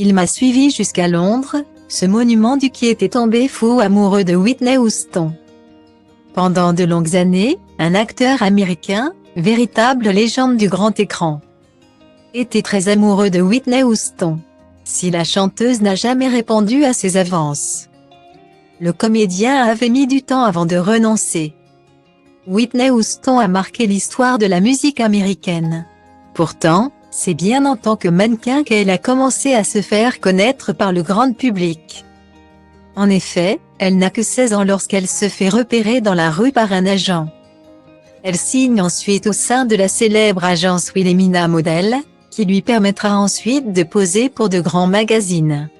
Il m'a suivi jusqu'à Londres, ce monument du qui était tombé fou amoureux de Whitney Houston. Pendant de longues années, un acteur américain, véritable légende du grand écran, était très amoureux de Whitney Houston. Si la chanteuse n'a jamais répondu à ses avances, le comédien avait mis du temps avant de renoncer. Whitney Houston a marqué l'histoire de la musique américaine. Pourtant, c'est bien en tant que mannequin qu'elle a commencé à se faire connaître par le grand public. En effet, elle n'a que 16 ans lorsqu'elle se fait repérer dans la rue par un agent. Elle signe ensuite au sein de la célèbre agence Wilhelmina Model, qui lui permettra ensuite de poser pour de grands magazines.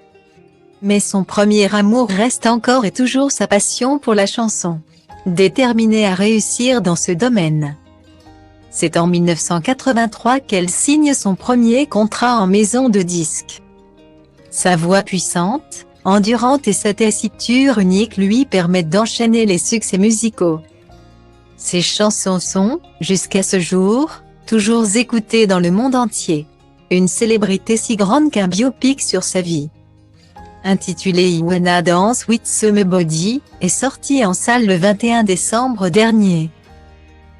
Mais son premier amour reste encore et toujours sa passion pour la chanson. Déterminée à réussir dans ce domaine, c'est en 1983 qu'elle signe son premier contrat en maison de disques. Sa voix puissante, endurante et sa tessiture unique lui permettent d'enchaîner les succès musicaux. Ses chansons sont, jusqu'à ce jour, toujours écoutées dans le monde entier. Une célébrité si grande qu'un biopic sur sa vie, intitulé I Wanna Dance with Somebody, est sorti en salle le 21 décembre dernier.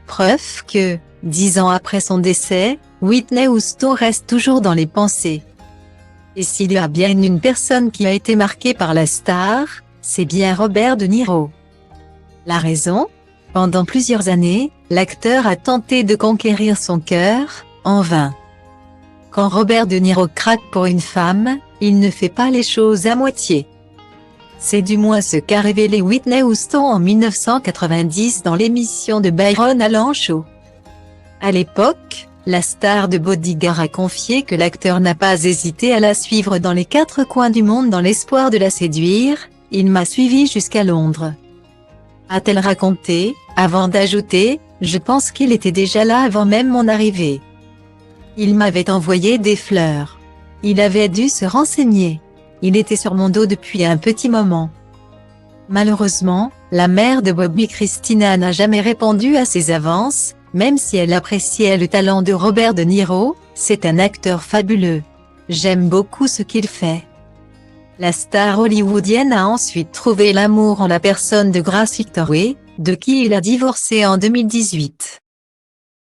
Preuve que, 10 ans après son décès, Whitney Houston reste toujours dans les pensées. Et s'il y a bien une personne qui a été marquée par la star, c'est bien Robert De Niro. La raison ? Pendant plusieurs années, l'acteur a tenté de conquérir son cœur, en vain. Quand Robert De Niro craque pour une femme, il ne fait pas les choses à moitié. C'est du moins ce qu'a révélé Whitney Houston en 1990 dans l'émission de Byron Allen Show. À l'époque, la star de Bodyguard a confié que l'acteur n'a pas hésité à la suivre dans les 4 coins du monde dans l'espoir de la séduire. « Il m'a suivi jusqu'à Londres », a-t-elle raconté, avant d'ajouter « Je pense qu'il était déjà là avant même mon arrivée. Il m'avait envoyé des fleurs. Il avait dû se renseigner. Il était sur mon dos depuis un petit moment. » Malheureusement, la mère de Bobby Christina n'a jamais répondu à ses avances, même si elle appréciait le talent de Robert De Niro. C'est un acteur fabuleux. J'aime beaucoup ce qu'il fait. La star hollywoodienne a ensuite trouvé l'amour en la personne de Grace Victory, de qui il a divorcé en 2018.